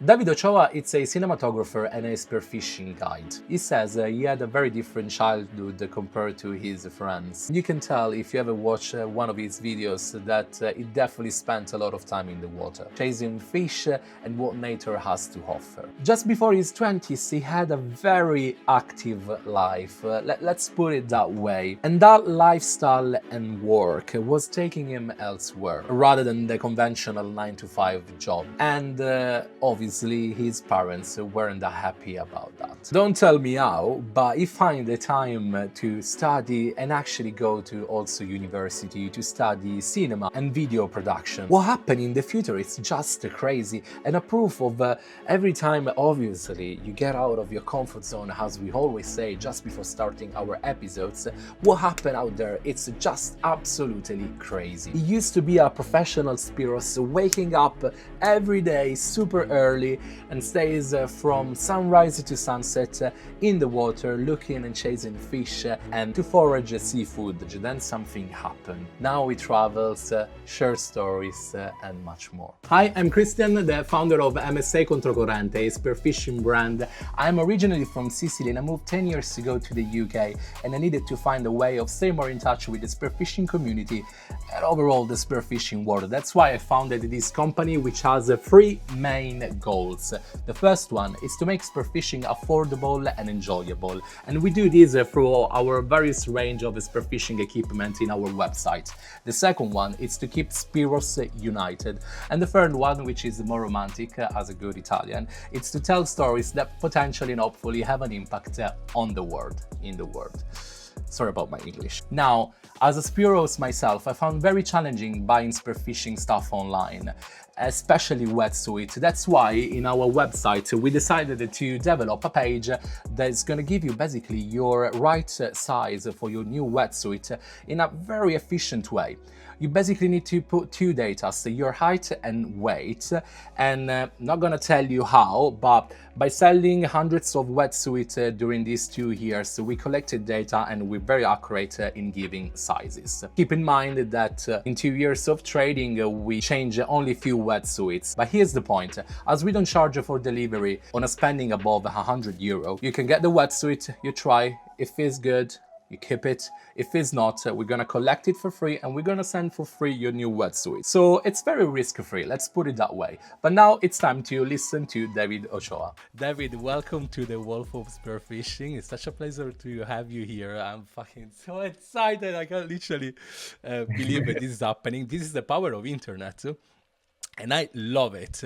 David Ochoa is a cinematographer and a spearfishing guide. He says he had a very different childhood compared to his friends. You can tell if you ever watch one of his videos that he definitely spent a lot of time in the water, chasing fish and what nature has to offer. Just before his 20s, he had a very active life, let's put it that way. And that lifestyle and work was taking him elsewhere, rather than the conventional 9-to-5 job. And obviously his parents weren't that happy about that. Don't tell me how, but he found the time to study and actually go to also university to study cinema and video production. What happened in the future is just crazy, and a proof of every time obviously you get out of your comfort zone, as we always say just before starting our episodes, what happened out there, it's just absolutely crazy. He used to be a professional spearos, waking up every day super early and stays from sunrise to sunset in the water, looking and chasing fish and to forage seafood. Then something happened. Now he travels, shares stories and much more. Hi, I'm Christian, the founder of MSA Controcorrente, a spearfishing brand. I'm originally from Sicily and I moved 10 years ago to the UK, and I needed to find a way of staying more in touch with the spearfishing community and overall the spearfishing world. That's why I founded this company, which has three main goals. The first one is to make spearfishing affordable and enjoyable, and we do this through our various range of spearfishing equipment in our website. The second one is to keep spearos united, and the third one, which is more romantic as a good Italian, it's to tell stories that potentially and hopefully have an impact on the world, in the world. Sorry about my English. Now, as a spearos myself, I found very challenging buying spearfishing stuff online, especially wetsuit. That's why in our website we decided to develop a page that's going to give you basically your right size for your new wetsuit in a very efficient way. You basically need to put two data, so your height and weight, and not gonna tell you how, but by selling hundreds of wetsuits during these 2 years, we collected data and we're very accurate in giving sizes. Keep in mind that in 2 years of trading, we change only a few wetsuits. But here's the point, as we don't charge for delivery on a spending above €100, you can get the wetsuit, you try, it feels good, you keep it. If it's not, we're gonna collect it for free and we're gonna send for free your new wetsuit. So it's very risk-free, let's put it that way. But now it's time to listen to David Ochoa. David, welcome to the Wolf of Spearfishing. It's such a pleasure to have you here. I'm fucking so excited. I can't literally believe that this is happening. This is the power of internet, and I love it.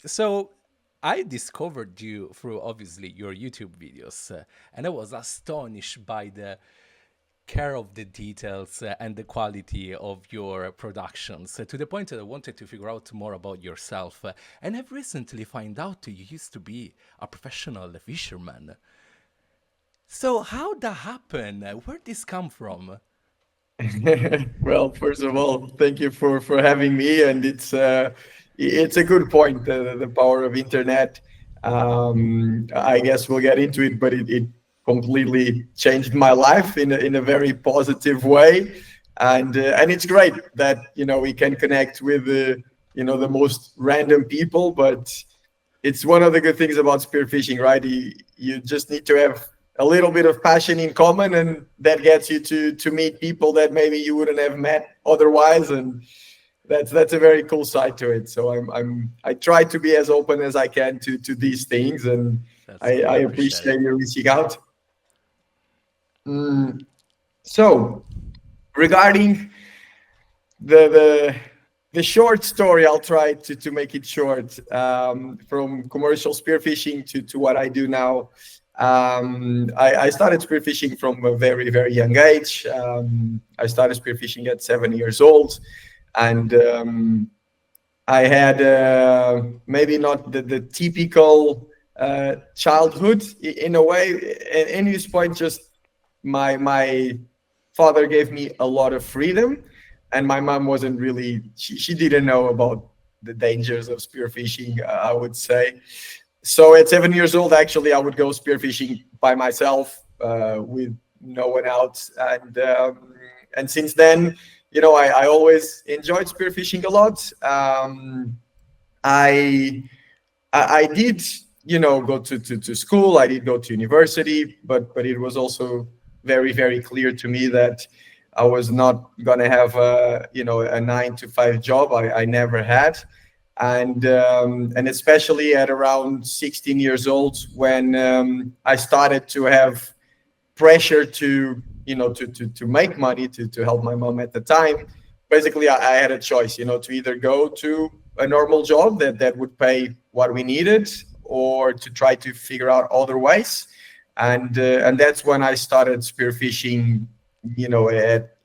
So I discovered you through obviously your YouTube videos, and I was astonished by the care of the details and the quality of your productions, to the point that I wanted to figure out more about yourself. And I've recently found out you used to be a professional fisherman. So how that happen? Where did this come from? Well, first of all, thank you for having me, and it's a good point, the power of internet. I guess we'll get into it, but it completely changed my life in a very positive way, and it's great that we can connect with the most random people, but it's one of the good things about spearfishing, right? You just need to have a little bit of passion in common, and that gets you to meet people that maybe you wouldn't have met otherwise, and that's a very cool side to it. So I try to be as open as I can to these things, and I appreciate you reaching out. So regarding the short story, I'll try to make it short. From commercial spearfishing to what I do now. I started spearfishing from a very, very young age. I started spearfishing at 7 years old, and I had maybe not the typical childhood in a way. In this point, just my father gave me a lot of freedom, and my mom wasn't really, she didn't know about the dangers of spearfishing, I would say. So at 7 years old, actually, I would go spearfishing by myself with no one else. And since then, I always enjoyed spearfishing a lot. I I did, go to school. I did go to university, but it was also very, very clear to me that I was not gonna have a 9 to 5 job. I never had, and especially at around 16 years old, when I started to have pressure to to make money to help my mom at the time. Basically, I had a choice, to either go to a normal job that would pay what we needed, or to try to figure out other ways. And that's when I started spearfishing,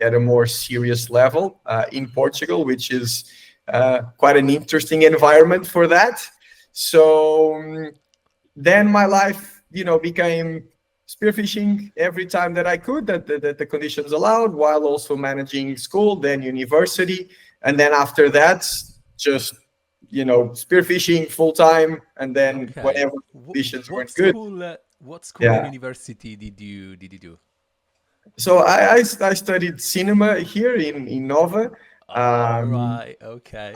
at a more serious level in Portugal, which is quite an interesting environment for that. So then my life, became spearfishing every time that I could, that the conditions allowed, while also managing school, then university, and then after that, just spearfishing full time, and then Okay. whenever conditions What weren't good, school? What school and yeah. university did you do? So I studied cinema here in Nova. All Um, right. Okay.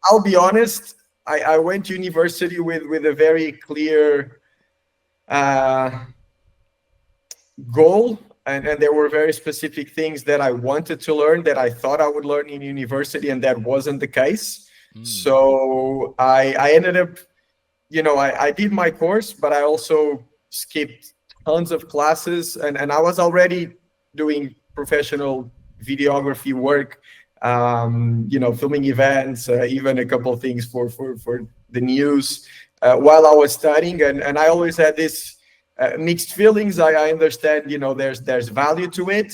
I'll be honest. I went to university with a very clear uh, goal, and there were very specific things that I wanted to learn that I thought I would learn in university, and that wasn't the case. Mm. So I ended up, I did my course, but I also skipped tons of classes, and I was already doing professional videography work, filming events, even a couple of things for the news, while I was studying, and I always had this mixed feelings. I understand, there's value to it,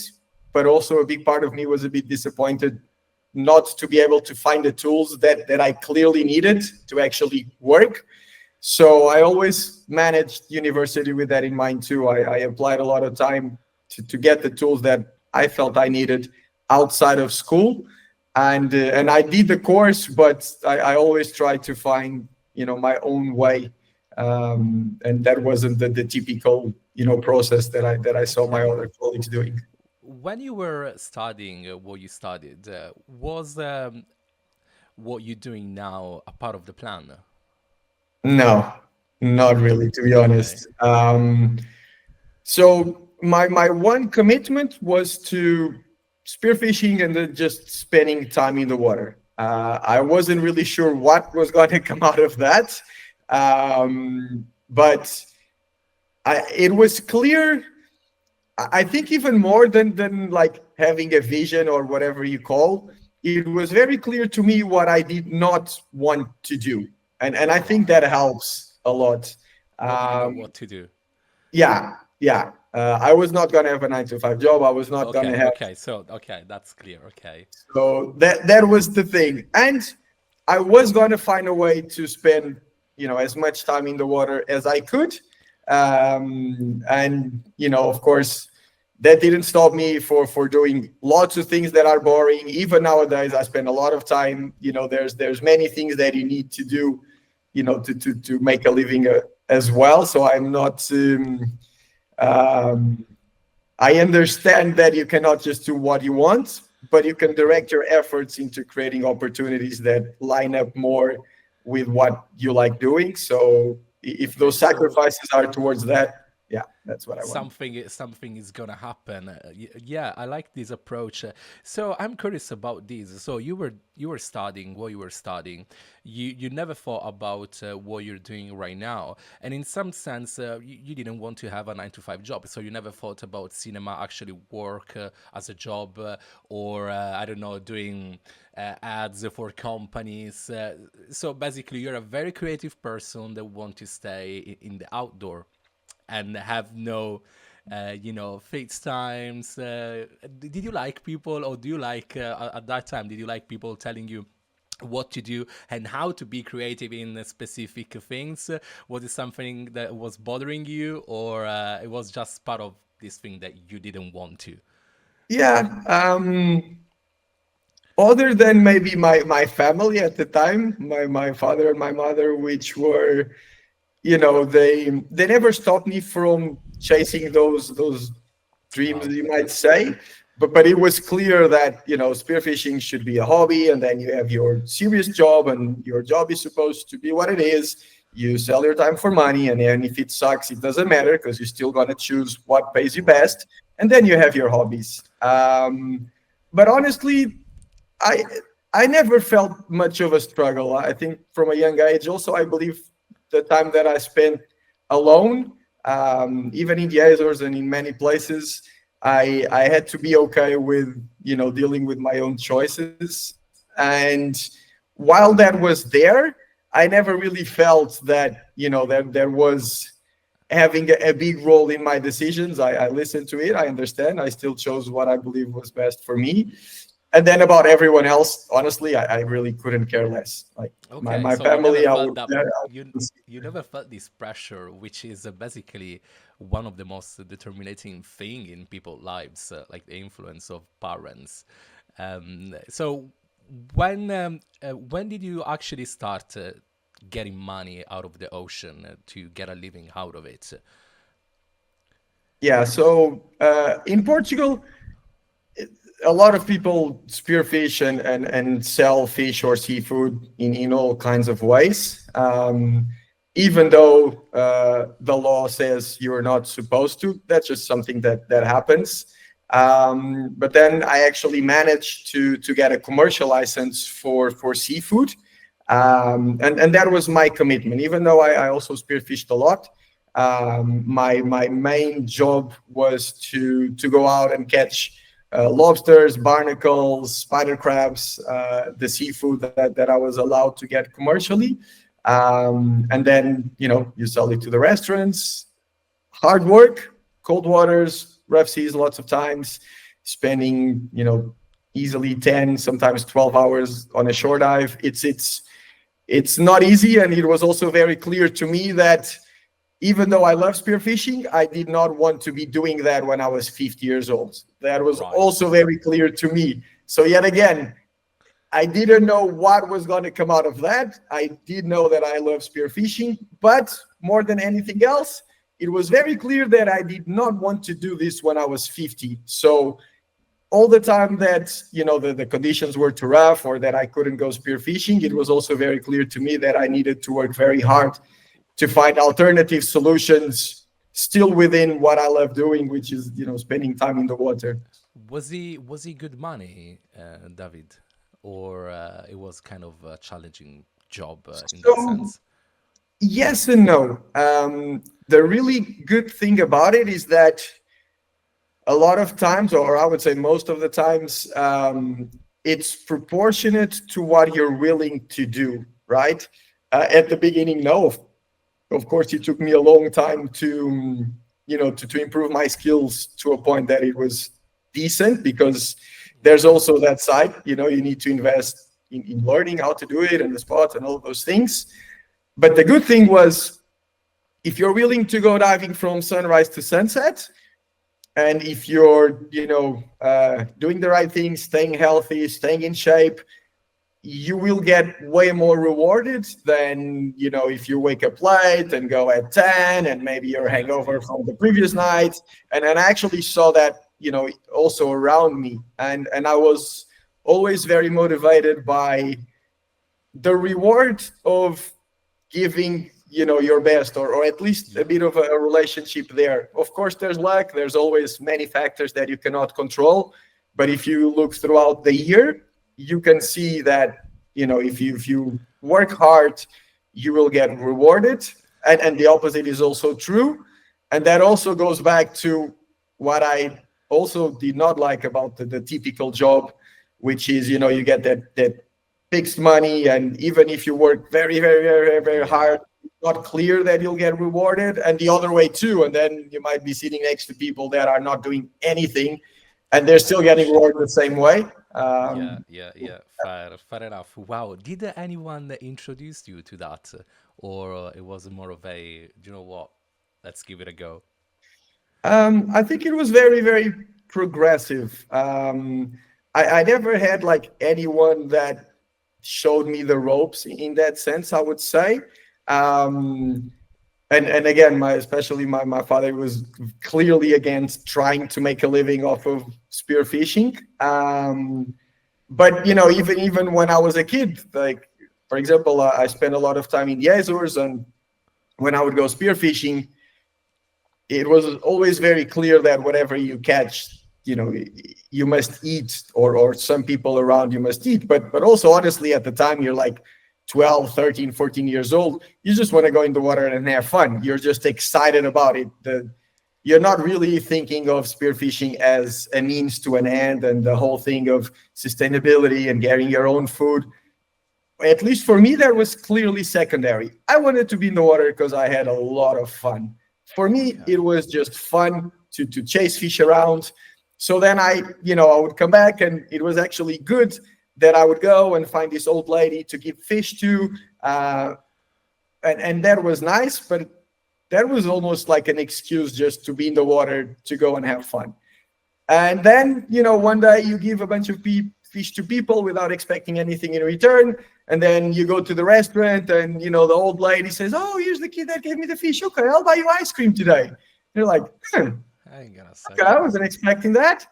but also a big part of me was a bit disappointed not to be able to find the tools that I clearly needed to actually work. So I always managed university with that in mind too. I applied a lot of time to get the tools that I felt I needed outside of school, and I did the course, but I always tried to find my own way, and that wasn't the typical process that I saw my Okay. other colleagues doing. When you were studying what you studied, was what you're doing now a part of the plan? No, not No. really, to be Okay. honest. So my one commitment was to spearfishing and then just spending time in the water. I wasn't really sure what was going to come out of that, but it was clear. I think even more than like having a vision or whatever you call, it was very clear to me what I did not want to do, and I think that Right. helps a lot. What did you know Um, what to do? yeah, yeah. I was not gonna have a 9 to 5 job. I was not gonna Okay. have. Okay. So, okay, that's clear. Okay. So that was the thing, and I was gonna find a way to spend as much time in the water as I could, and of course that didn't stop me for doing lots of things that are boring. Even nowadays, I spend a lot of time. There's many things that you need to do, to make a living as well. So I'm not. Um, I understand that you cannot just do what you want, but you can direct your efforts into creating opportunities that line up more with what you like doing. So if Okay. those So sacrifices are towards that, yeah, that's what I want. something is gonna happen. Yeah, I like this approach. So I'm curious about this. So you were studying what you were studying. You never thought about what you're doing right now, and in some sense, you didn't want to have a 9 to 5 job. So you never thought about cinema actually work as a job, or I don't know, doing ads for companies. So basically, you're a very creative person that want to stay in the outdoor and have no fixed times. Did you like people, or do you like at that time, did you like people telling you what to do and how to be creative in specific things? Was it something that was bothering you, or it was just part of this thing that you didn't want to? Yeah. Other than maybe my family at the time, my father and my mother, which were, they never stopped me from chasing those dreams, Wow. you might say. But it was clear that spearfishing should be a hobby, and then you have your serious job, and your job is supposed to be what it is. you sell your time for money, and then if it sucks, it doesn't matter because you're still gonna choose what pays you best, and then you have your hobbies. But honestly, I I never felt much of a struggle. I think from a young age, also I believe the time that I spent alone, even in the Azores and in many places, I had to be okay with dealing with my own choices. And while that was there, I never really felt that that there was having a big role in my decisions. I listened to it. I understand. I still chose what I believe was best for me. And then about everyone else, honestly, I really couldn't care less. Like Okay, my so you never family, I felt would. that I you would you never felt this pressure, which is basically one of the most determinating thing in people's lives, like the influence of parents. So when did you actually start getting money out of the ocean to get a living out of it? Yeah. So in Portugal, a lot of people spearfish and sell fish or seafood in all kinds of ways. Even though the law says you're not supposed to, that's just something that happens. But then I actually managed to get a commercial license for seafood, and that was my commitment. Even though I also spearfished a lot, my main job was to go out and catch lobsters, barnacles, spider crabs, the seafood that I was allowed to get commercially. And then, you sell it to the restaurants. Hard work, cold waters, rough seas, lots of times, spending, easily 10, sometimes 12 hours on a shore dive. It's not easy. And it was also very clear to me that even though I love spearfishing, I did not want to be doing that when I was 50 years old. That was Right. also very clear to me. So, yet again, I didn't know what was going to come out of that. I did know that I love spearfishing, but more than anything else, it was very clear that I did not want to do this when I was 50. So, all the time that the conditions were too rough or that I couldn't go spearfishing, it was also very clear to me that I needed to work very hard to find alternative solutions still within what I love doing, which is spending time in the water. Was he good money, David, or it was kind of a challenging job in that So sense? yes and no. The really good thing about it is that a lot of times, or I would say most of the times, it's proportionate to what you're willing to do, right? At the beginning, no. Of course, it took me a long time to improve my skills to a point that it was decent, because there's Okay. also that side. You need to invest in learning how to do it and the spots and all those things. But the good thing was, if you're willing to go diving from sunrise to sunset, and if you're doing the right things, staying healthy, staying in shape, you will get way more rewarded than if you wake up late and go at 10 and maybe you're Yeah, hangover yeah. from the previous night. And I actually saw that also around me, and I was always very motivated by the reward of giving your best, or at least a Yeah. bit of a relationship there. Of course, there's luck, there's always many factors that you cannot control, but if you look throughout the year, you can see that if you work hard, you will get rewarded. And the opposite is also true. And that also goes back to what I also did not like about the typical job, which is you get that fixed money, and even if you work very, very, very, very, very Yeah. hard, it's not clear that you'll get rewarded, and the other way too. And then you might be sitting next to people that are not doing anything, and they're still getting rewarded the same way. Yeah, yeah, yeah. Fair enough. Wow. Did anyone introduce you to that, or it was more of a, you know what? Let's give it a go. I think it was very, very progressive. I never had like anyone that showed me the ropes in that sense, I would say. Um, and again, especially my father was clearly against trying to make a living off of spearfishing. But even when I was a kid, like for example, I spent a lot of time in the Azores, and when I would go spearfishing, it was always very clear that whatever you catch, you must eat, or some people around you must eat. But also, honestly, at the time, you're like 12, 13, 14 years old. You just want to go in the water and have fun. You're just excited about it. You're not really thinking of spearfishing as a means to an end, and the whole thing of sustainability and getting your own food. At least for me, that was clearly secondary. I wanted to be in the water because I had a lot of fun. For me, it Okay. was just fun to chase fish around. So then I would come back, and it was actually good that I would go and find this old lady to give fish to. And that was nice, but that was almost like an excuse just to be in the water to go and have fun. And then, one day you give a bunch of fish to people without expecting anything in return. And then you go to the restaurant, and, the old lady says, "Oh, here's the kid that gave me the fish. Okay, I'll buy you ice cream today." You're like, I ain't gonna okay, say I that. wasn't expecting that.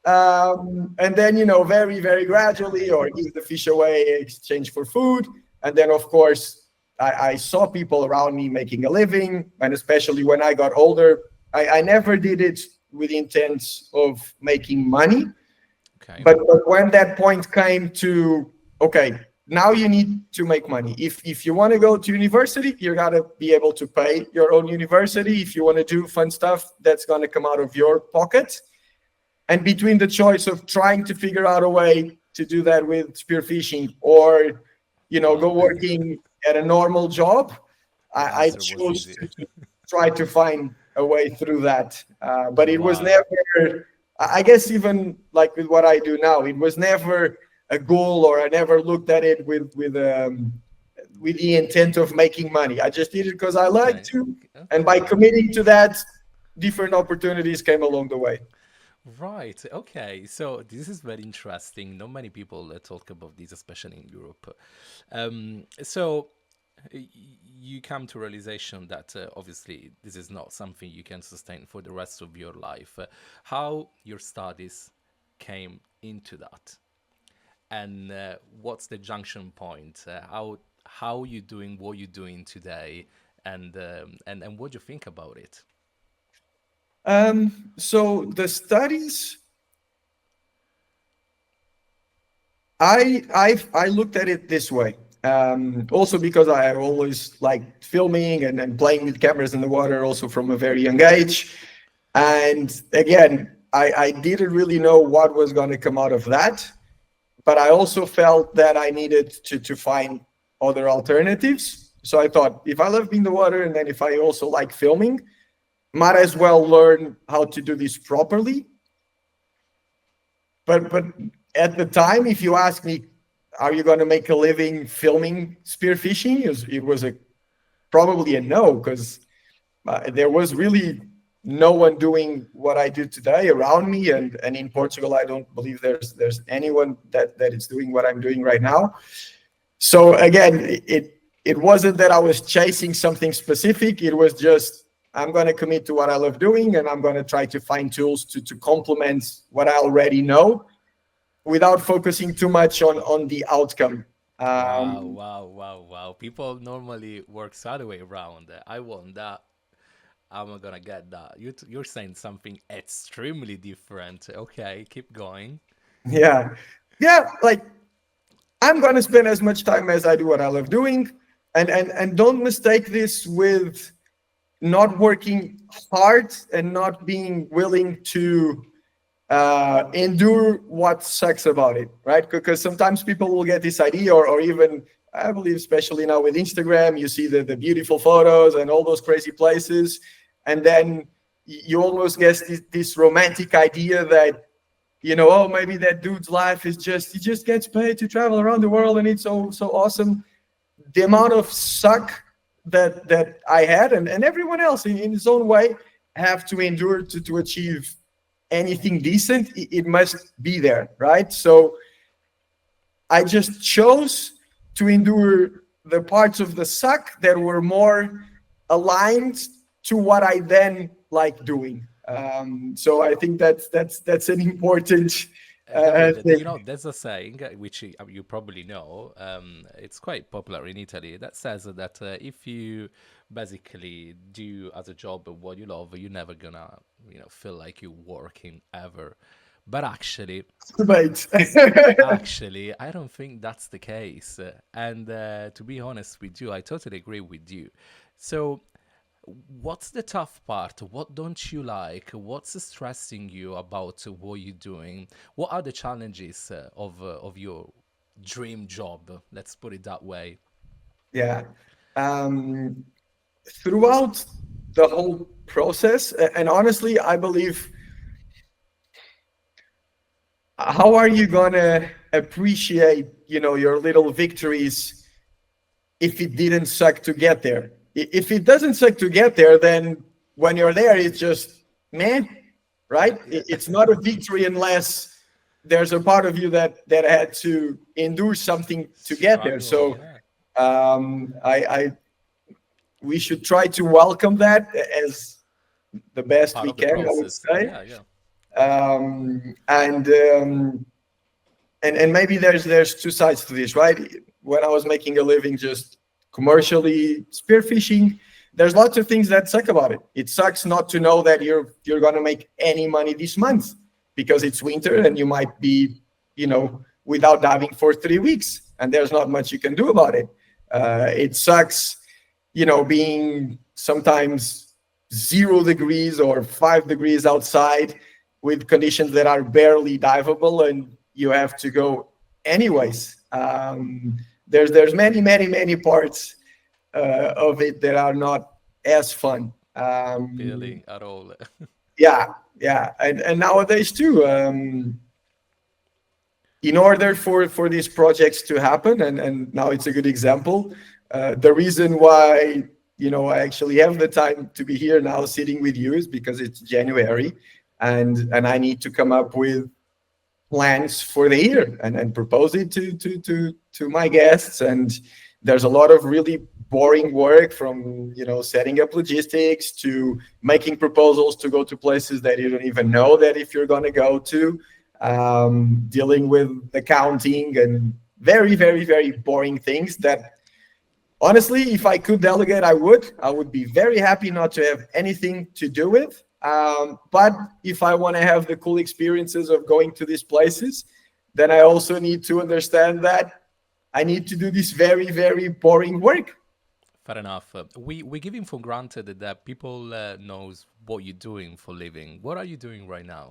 And then, very, very gradually, or give the fish away in exchange for food. And then, of course, I saw people around me making a living. And especially when I got older, I never did it with the intent of making money. Okay. But when that point came to, okay, now you need to make money. If you want to go to university, you got to be able to pay your own university. If you want to do fun stuff, that's going to come out of your pocket. And between the choice of trying to figure out a way to do that with spearfishing, or go Wow. working at a normal job, The I answer was chose easy. to try to find a way through that. But it was Wow. never, I guess, even like with what I do now, it was never a goal, or I never looked at it with the intent of making money. I just did it because I like Okay. to, and by Okay. committing to that, different opportunities came along the way. Right. Okay. So this is very interesting. Not many people talk about this, especially in Europe. So you come to realization that obviously this is not something you can sustain for the rest of your life. How your studies came into that, and what's the junction point? How you doing what you're doing today, and what do you think about it? So the studies, I looked at it this way. Also because I always liked filming and playing with cameras in the water, also from a very young age. And again, I didn't really know what was going to come out of that, but I also felt that I needed to find other alternatives. So I thought, if I love being in the water, and then if I also like filming, might as well learn how to do this properly. But at the time, if you ask me, are you going to make a living filming spearfishing? It was probably a no, because there was really no one doing what I do today around me, and in Portugal, I don't believe there's anyone that is doing what I'm doing right now. So again, it wasn't that I was chasing something specific. It was just, I'm going to commit to what I love doing, and I'm going to try to find tools to complement what I already know, without focusing too much on the outcome. Wow, Um, wow, wow, wow. People normally works other way around. I want that. I'm not gonna get that. You're saying something extremely different. Okay, keep going. yeah, yeah. Like, I'm going to spend as much time as I do what I love doing, and don't mistake this with not working hard and not being willing to endure what sucks about it, right? Because sometimes people will get this idea, or even, I believe, especially now with Instagram, you see the beautiful photos and all those crazy places, and then you almost get this romantic idea that, oh, maybe that dude's life is just, he just gets paid to travel around the world, and it's so awesome. The amount of suck that I had, and everyone else in his own way, have to endure to achieve anything decent, it must be there, right? So I just chose to endure the parts of the suck that were more aligned to what I then like doing. So I think that's an important David, thing. there's a saying which you probably know. It's quite popular in Italy that says that if you basically do as a job what you love, you're never gonna, feel like you're working ever. But Right. actually, I don't think that's the case. And to be honest with you, I totally agree with you. So, what's the tough part? What don't you like? What's stressing you about what you're doing? What are the challenges of your dream job? Let's put it that way. Yeah. Um, Throughout the whole process, and honestly, I believe, how are you gonna appreciate, your little victories if it didn't suck to get there? If it doesn't suck to get there, then when you're there, it's just meh, right? Yeah, It's not a victory unless there's a part of you that had to endure something to get there. struggle. So Yeah, I we should try to welcome that as the best part we of the can, I would process. say. Yeah, yeah. Um, and um, and maybe there's two sides to this, right? When I was making a living just commercially spearfishing, there's lots of things that suck about it. It sucks not to know that you're going to make any money this month because it's winter and you might be, without diving for 3 weeks, and there's not much you can do about it. It sucks, being sometimes 0 degrees or 5 degrees outside with conditions that are barely diveable, and you have to go anyways. There's many parts of it that are not as fun. Really, at all. Yeah, yeah, and nowadays too. In order for these projects to happen, and now it's a good example. The reason why I actually have the time to be here now sitting with you is because it's January, and I need to come up with plans for the year and propose it to my guests. And there's a lot of really boring work, from setting up logistics to making proposals to go to places that you don't even know that if you're going to go to, dealing with accounting and very very boring things that, honestly, if I could delegate, I would be very happy not to have anything to do with. But if I want to have the cool experiences of going to these places, then I also need to understand that I need to do this very very boring work. Fair enough. We giving for granted that people knows what you're doing for living. What are you doing right now?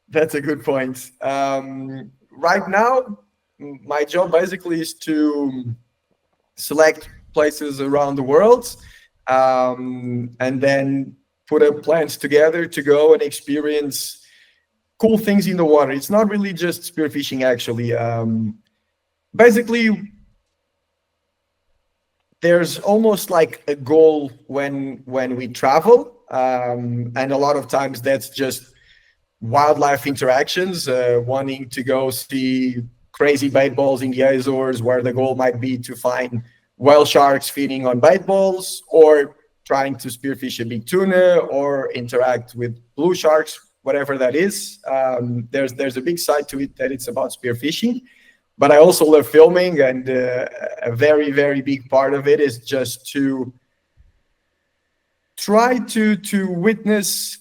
That's a good point. Right now, my job basically is to select places around the world, and then put up plans together to go and experience cool things in the water. It's not really just spearfishing, actually. Basically, there's almost like a goal when we travel, and a lot of times that's just wildlife interactions, wanting to go see crazy bait balls in the Azores, where the goal might be to find whale sharks feeding on bait balls, or trying to spearfish a big tuna, or interact with blue sharks, whatever that is. There's a big side to it that it's about spearfishing, but I also love filming, and a very very big part of it is just to try to witness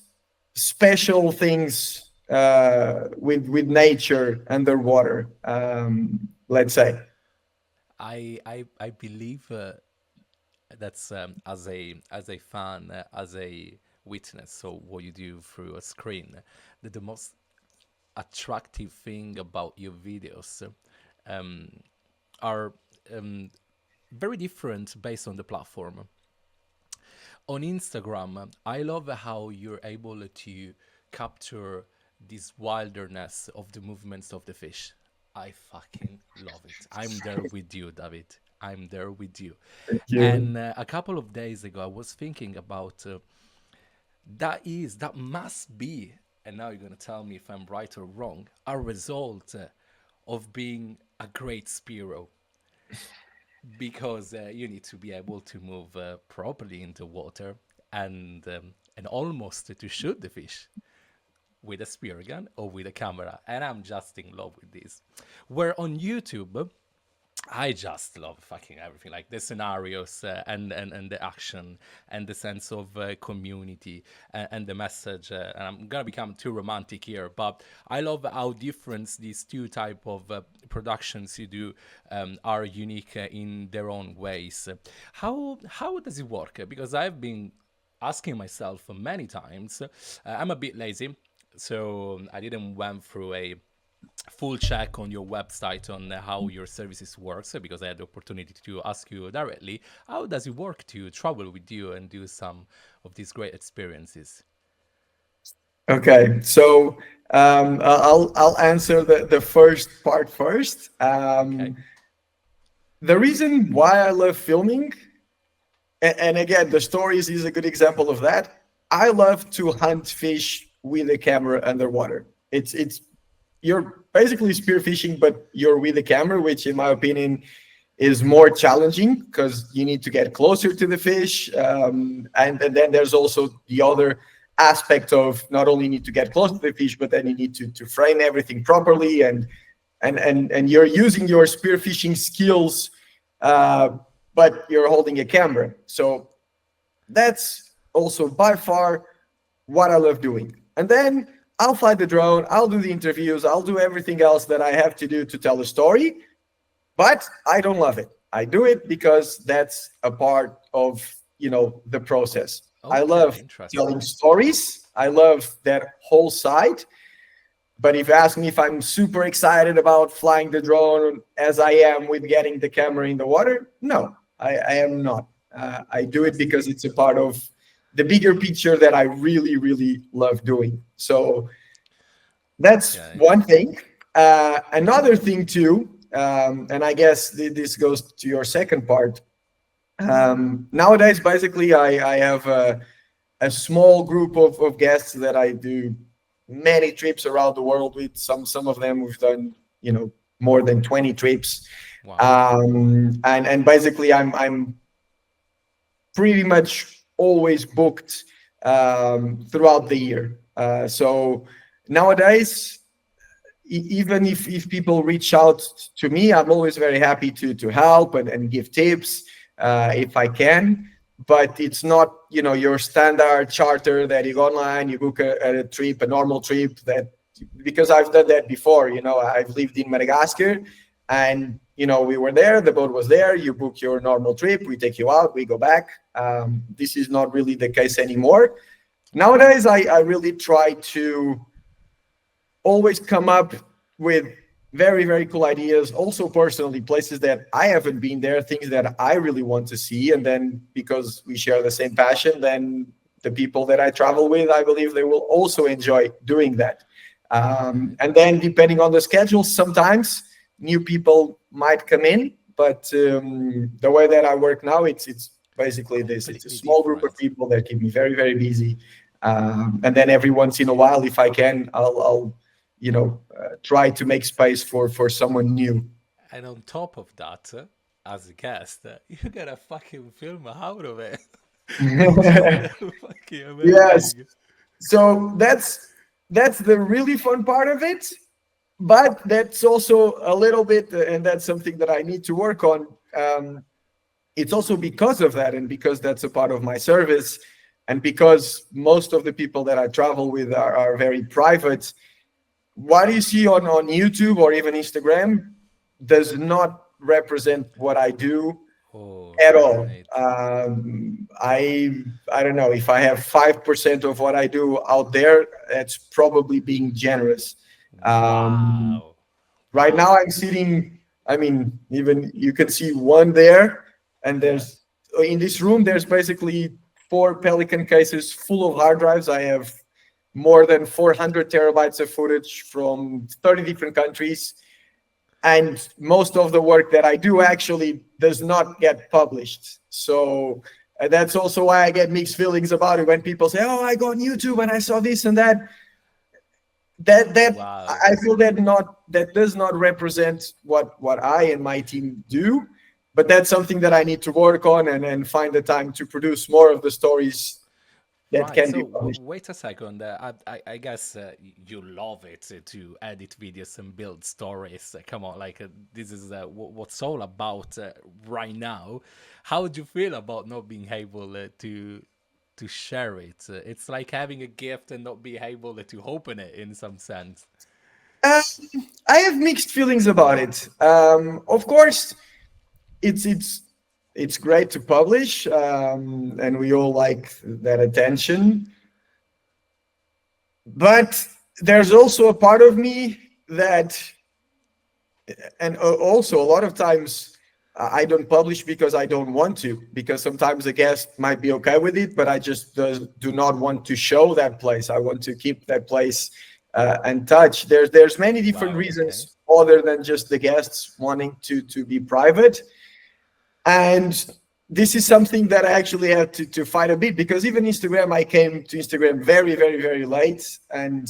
special things with nature underwater. Let's say. I believe that's as a fan, as a witness, so what you do through a screen, that the most attractive thing about your videos um, are um, very different based on the platform. On Instagram, I love how you're able to capture this wilderness of the movements of the fish. I fucking love it. I'm there with you, David. I'm there with you. Thank you. And a couple of days ago, I was thinking about that must be, and now you're going to tell me if I'm right or wrong, a result of being a great Spiro, because you need to be able to move properly in the water and almost to shoot the fish. with a spear gun or with a camera, and I'm just in love with this. Where on YouTube, I just love fucking everything, like the scenarios and the action and the sense of community and the message. And I'm gonna become too romantic here, but I love how different these two type of productions you do are unique in their own ways. How does it work? Because I've been asking myself many times. I'm a bit lazy, so I didn't went through a full check on your website on how your services works, because I had the opportunity to ask you directly. How does it work to travel with you and do some of these great experiences? Okay, so I'll answer the first part first. Okay. The reason why I love filming, and again, the stories is a good example of that. I love to hunt fish with a camera underwater. It's you're basically spearfishing, but you're with a camera, which in my opinion is more challenging because you need to get closer to the fish, and then there's also the other aspect of not only need to get close to the fish, but then you need to frame everything properly, and you're using your spearfishing skills, uh, but you're holding a camera. So that's also by far what I love doing. And then I'll fly the drone, I'll do the interviews, I'll do everything else that I have to do to tell a story, but I don't love it. I do it because that's a part of, the process. I Okay, love interesting. telling stories. I love that whole side. But if you ask me if I'm super excited about flying the drone as I am with getting the camera in the water, no, I am not. I do it Interesting. because it's a part of the bigger picture that I really, really love doing. So that's Okay. one thing. Another thing too, and I guess this goes to your second part. Nowadays, basically, I have a small group of guests that I do many trips around the world with. Some of them we've done, more than 20 trips, Wow. and basically I'm pretty much always booked throughout the year. So nowadays, even if people reach out to me, I'm always very happy to help and give tips if I can. But it's not, your standard charter that you go online, you book a trip, a normal trip. That because I've done that before. I've lived in Madagascar, and we were there. The boat was there. You book your normal trip. We take you out. We go back. This is not really the case anymore. Nowadays, I really try to always come up with very, very cool ideas. Also, personally, places that I haven't been there, things that I really want to see. And then because we share the same passion, then the people that I travel with, I believe they will also enjoy doing that. Okay. And then, depending on the schedule, sometimes new people might come in. But the way that I work now, it's basically this. It's a Completely small group of different. people that keep me very, very busy. And then every once in a while, if I can, I'll try to make space for someone new. And on top of that, as a guest, you get a fucking film out of it. Which is fucking Yes. amazing. So that's the really fun part of it. But that's also a little bit, and that's something that I need to work on. It's also because of that, and because that's a part of my service, and because most of the people that I travel with are very private. What you see on YouTube or even Instagram does not represent what I do Oh, at all. right. I don't know if I have 5% of what I do out there. It's probably being generous. Um, Wow. right now, Wow. I'm sitting. I mean, even you can see one there, and Yeah. there's in this room. There's basically four Pelican cases full of hard drives. I have more than 400 terabytes of footage from 30 different countries, and most of the work that I do actually does not get published. So that's also why I get mixed feelings about it when people say, "Oh, I go on YouTube and I saw this and that." That Wow. I feel that does not represent what I and my team do. But that's something that I need to work on and find the time to produce more of the stories that Right. can So be published. wait a second. I guess you love it to edit videos and build stories. Come on, like this is what's all about right now. How do you feel about not being able to share it? It's like having a gift and not being able to open it in some sense. Um, I have mixed feelings about it. Of course, it's it's great to publish, and we all like that attention. But there's also a part of me that, and also a lot of times I don't publish because I don't want to, because sometimes a guest might be okay with it, but I just do not want to show that place. I want to keep that place untouched. There's many different Wow. Okay. reasons other than just the guests wanting to be private. And this is something that I actually had to fight a bit, because even Instagram, I came to Instagram very, very, very late. And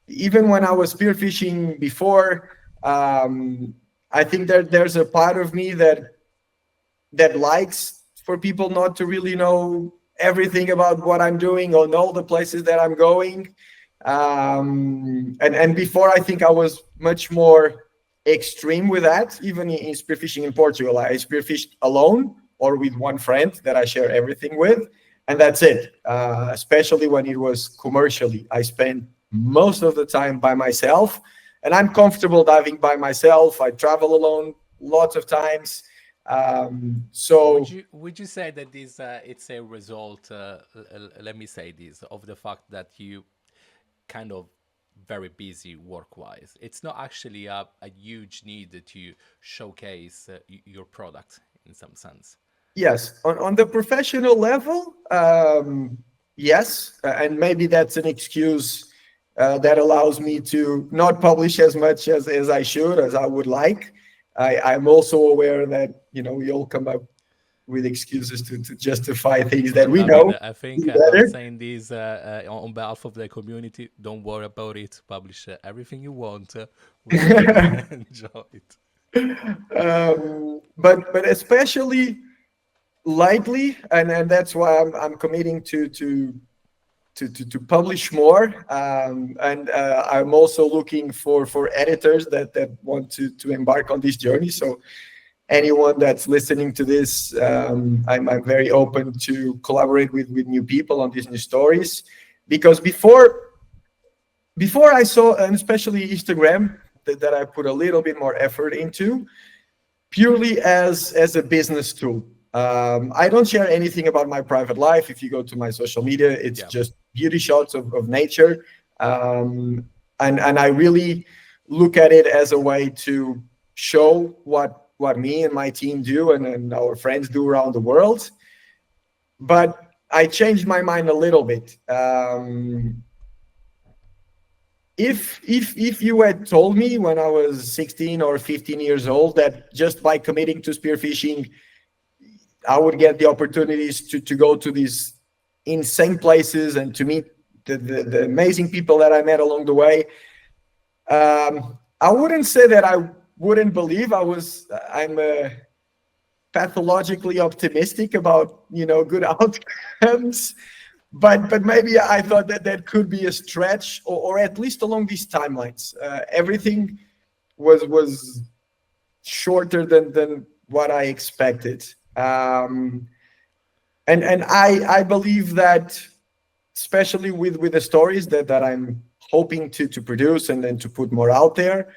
even when I was spearfishing before, I think that there's a part of me that likes for people not to really know everything about what I'm doing or know the places that I'm going. And before, I think I was much more extreme with that. Even in spearfishing in Portugal, I spearfished alone or with one friend that I share everything with, and that's it. Especially when it was commercially, I spent most of the time by myself, and I'm comfortable diving by myself. I travel alone lots of times. So Would you say that this it's a result? Let me say this of the fact that you kind of very busy work wise. It's not actually a huge need to showcase your product in some sense. yes, on the professional level, yes, and maybe that's an excuse that allows me to not publish as much as I should, as I would like. I'm also aware that, we all come up with excuses to justify things that we I mean, know I think is I'm better. saying this on behalf of the community. Don't worry about it. Publish everything you want. We're just gonna enjoy it. But especially lightly, and that's why I'm committing to publish more. And I'm also looking for editors that want to embark on this journey. So anyone that's listening to this, I'm very open to collaborate with new people on these new stories, because before I saw, and especially Instagram, that I put a little bit more effort into, purely as a business tool. I don't share anything about my private life. If you go to my social media, it's Yeah. just beauty shots of nature. And I really look at it as a way to show what me and my team do, and our friends do around the world. But I changed my mind a little bit. If you had told me when I was 16 or 15 years old that just by committing to spearfishing I would get the opportunities to go to these insane places and to meet the amazing people that I met along the way, I wouldn't say that I wouldn't believe. I'm pathologically optimistic about good outcomes, but maybe I thought that that could be a stretch, or at least along these timelines. Everything was shorter than what I expected. And I believe that, especially with the stories that I'm hoping to produce and then to put more out there,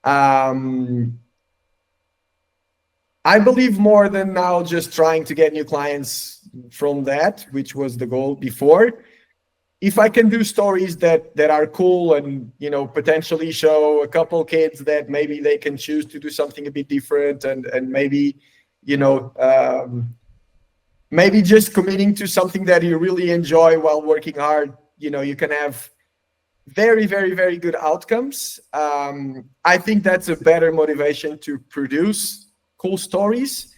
um, I believe more than now just trying to get new clients from that, which was the goal before. If I can do stories that are cool and potentially show a couple kids that maybe they can choose to do something a bit different, and maybe you know um, maybe just committing to something that you really enjoy while working hard, you can have very, very, very good outcomes. I think that's a better motivation to produce cool stories,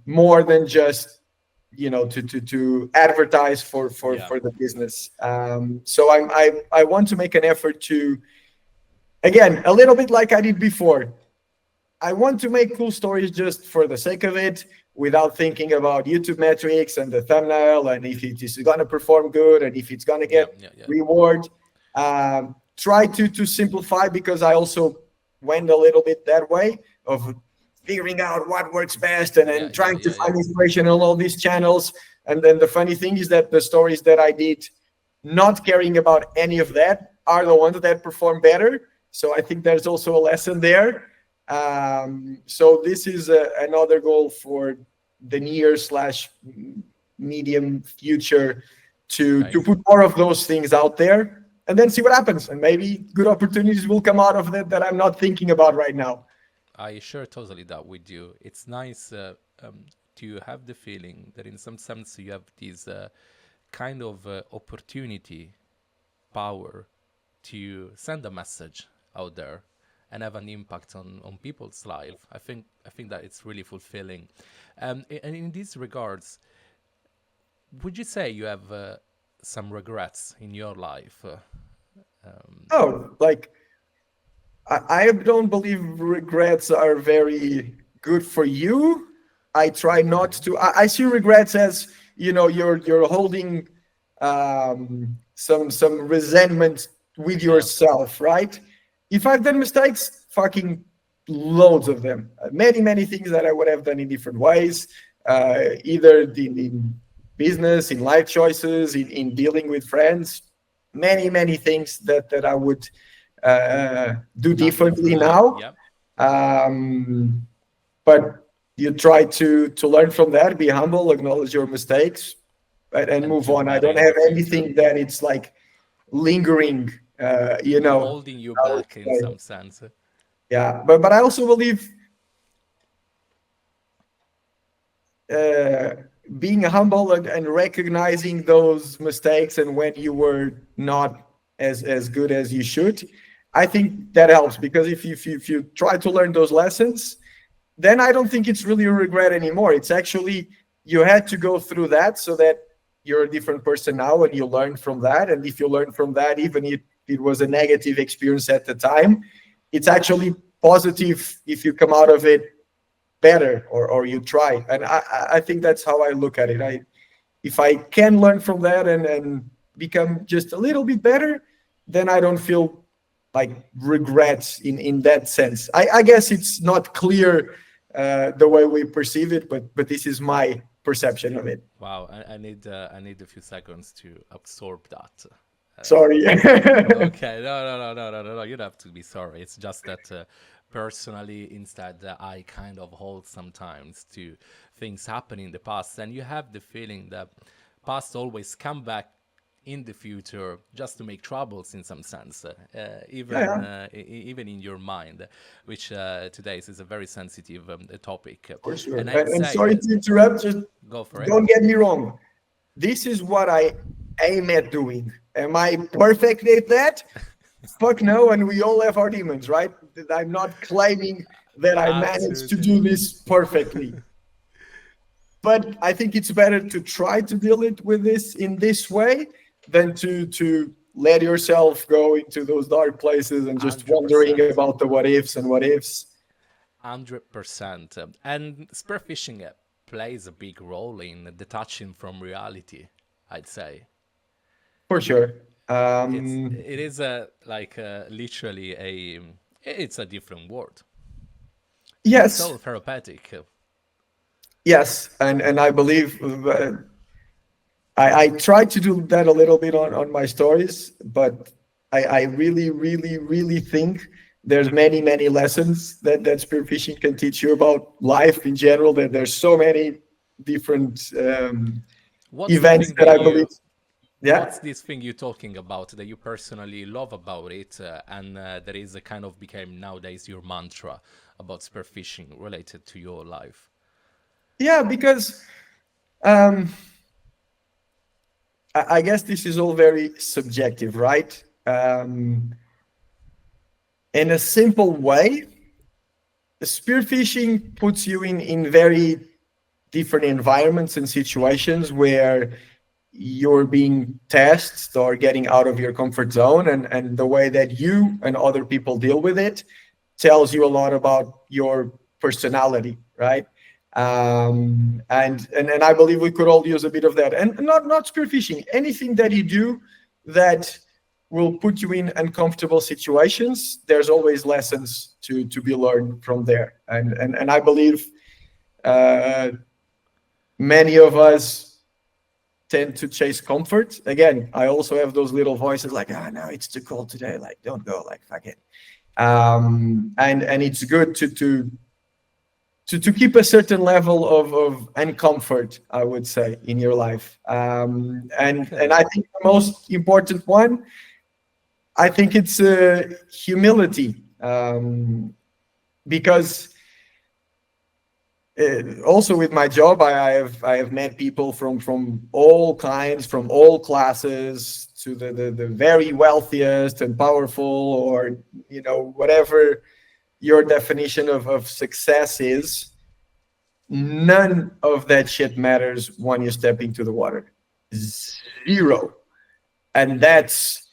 more than just to advertise Yeah. for the business. So I want to make an effort to, again, a little bit like I did before. I want to make cool stories just for the sake of it, without thinking about YouTube metrics and the thumbnail and if it is going to perform good and if it's going to Yeah, get yeah, yeah. reward. Try to simplify, because I also went a little bit that way of figuring out what works best and Yeah, then yeah, trying to yeah, yeah. find inspiration on all these channels. And then the funny thing is that the stories that I did not caring about any of that are the ones that perform better. So I think there's also a lesson there. So this is another goal for the near slash medium future, to Nice. put more of those things out there and then see what happens. And maybe good opportunities will come out of that that I'm not thinking about right now. I share totally that with you. It's nice to have the feeling that in some sense you have this kind of opportunity, power to send a message out there and have an impact on people's life. I think that it's really fulfilling. And in these regards, would you say you have some regrets in your life? Oh, like I don't believe regrets are very good for you. I try not Okay. to. I see regrets as, you're holding some resentment with Yeah. yourself, right? If I've done mistakes, fucking loads of them, many things that I would have done in different ways, either in business, in life choices, in dealing with friends, many things that I would do Done differently differently. now. Yeah. Um, but you try to learn from that, be humble, acknowledge your mistakes, and And move do on. I better don't in the have future. anything that it's like lingering, Holding you I would back in say. some sense. Yeah, but I also believe uh, being humble and recognizing those mistakes and when you were not as good as you should, I think that helps, because if you try to learn those lessons, then I don't think it's really a regret anymore. It's actually, you had to go through that so that you're a different person now and you learn from that. And if you learn from that, even if it was a negative experience at the time, it's actually positive if you come out of it better, or you try. And I think that's how I look at it. If I can learn from that and become just a little bit better, then I don't feel like regrets in that sense. I guess it's not clear the way we perceive it, but this is my perception of it. Wow, I need a few seconds to absorb that. Sorry. Okay, no. You don't have to be sorry. It's just that personally, instead, I kind of hold sometimes to things happen in the past, and you have the feeling that past always come back in the future just to make troubles in some sense, even Yeah, even in your mind, which today is a very sensitive topic. for sure. And I'd And say, sorry to interrupt. Just go for it. don't get me wrong. This is what I aim at doing. Am I perfect at that? Fuck no. And we all have our demons, right? I'm not claiming that I managed to Absolutely. do this perfectly. But I think it's better to try to deal it with this in this way than to let yourself go into those dark places and just wondering 100%. about the what ifs and what ifs. 100%. And spearfishing plays a big role in detaching from reality, I'd say. For sure. It is a like literally it's a different world. It's Yes, so therapeutic. yes, and I believe I try to do that a little bit on my stories, but I really think there's many lessons that spearfishing can teach you about life in general. That there's so many different What's the events thing that that I believe. you Yeah, what's this thing you're talking about that you personally love about it and that is a kind of became nowadays your mantra about spearfishing related to your life? yeah, because um, I guess this is all very subjective, right? In a simple way, spearfishing puts you in very different environments and situations where you're being tested or getting out of your comfort zone, and the way that you and other people deal with it tells you a lot about your personality, right? And I believe we could all use a bit of that. And not spearfishing, anything that you do that will put you in uncomfortable situations. There's always lessons to be learned from there. And I believe uh, many of us tend to chase comfort. Again, I also have those little voices like, ah, no, it's too cold today. Like, don't go. Like, fuck it. And it's good to keep a certain level of uncomfort, I would say, in your life. And I Okay. think the most important one, I think it's humility, because also with my job, I have met people from all kinds, from all classes, to the very wealthiest and powerful, or whatever your definition of success is. None of that shit matters when you step into the water. Zero. And that's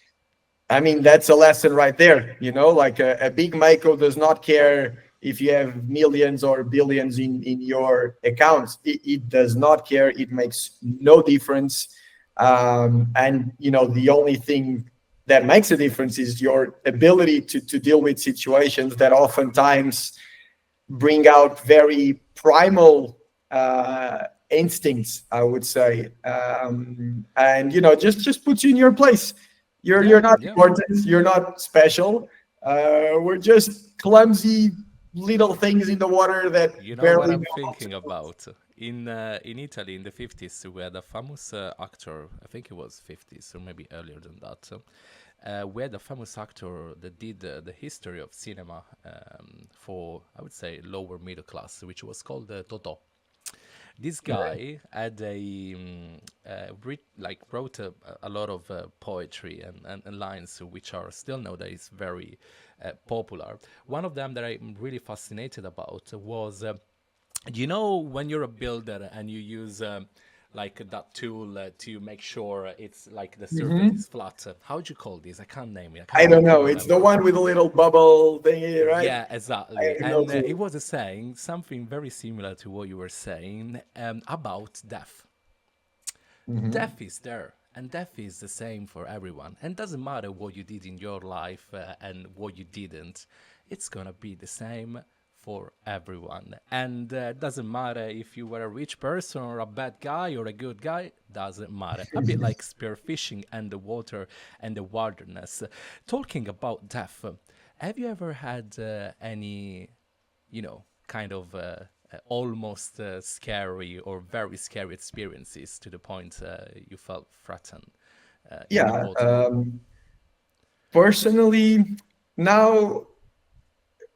a lesson right there. Like a big Mako does not care if you have millions or billions in your accounts. It does not care. It makes no difference. And the only thing that makes a difference is your ability to deal with situations that oftentimes bring out very primal instincts, I would say. And just puts you in your place. You're Yeah, not yeah. important. You're not special. We're just clumsy little things in the water that You know what barely I'm know how to thinking move. about? In Italy in the 50s, we had a famous actor. I think it was 50s or maybe earlier than that. We had a famous actor that did the history of cinema for, I would say, lower middle class, which was called Totò. This guy had wrote a lot of poetry and lines which are still nowadays very popular. One of them that I'm really fascinated about was when you're a builder and you use like that tool to make sure it's like the surface is Mhm. flat. How would you call this? I can't name it. I I can't don't even know. It's the remember. one with a little bubble thingy, right? Yeah, I exactly. have no And clue. he was saying something very similar to what you were saying about death. Mhm. Death is there, and death is the same for everyone. And doesn't matter what you did in your life and what you didn't, it's gonna be the same for everyone. And doesn't matter if you were a rich person or a bad guy or a good guy, doesn't matter. A bit like spearfishing and the water and the wilderness. Talking about death, have you ever had any kind of almost scary or very scary experiences to the point you felt threatened in the Yeah. water? Personally, now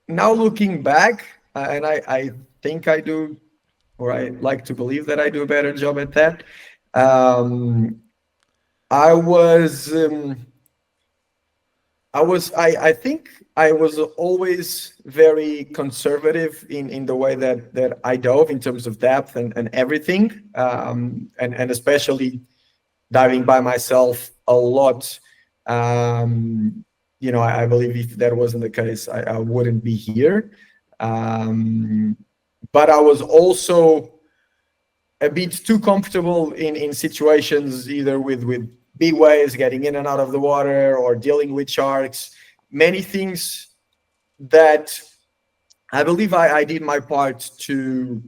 now looking back, and I think I do, or I like to believe that I do a better job at that. Um, I was, I think I was always very conservative in the way that I dove in terms of depth and everything, and especially diving by myself a lot. I believe if that wasn't the case, I wouldn't be here. Um, but I was also a bit too comfortable in situations either with big waves, getting in and out of the water, or dealing with sharks. Many things that I believe I did my part to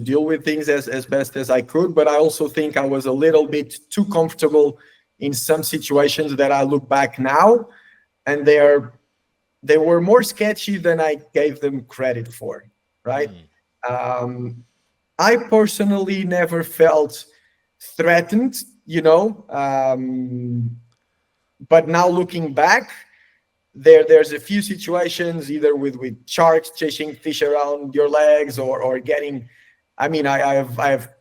deal with things as best as I could, but I also think I was a little bit too comfortable in some situations that I look back now, and they were more sketchy than I gave them credit for, right? Mm. Um, I personally never felt threatened, but now looking back, there's a few situations either with sharks chasing fish around your legs, or getting. I have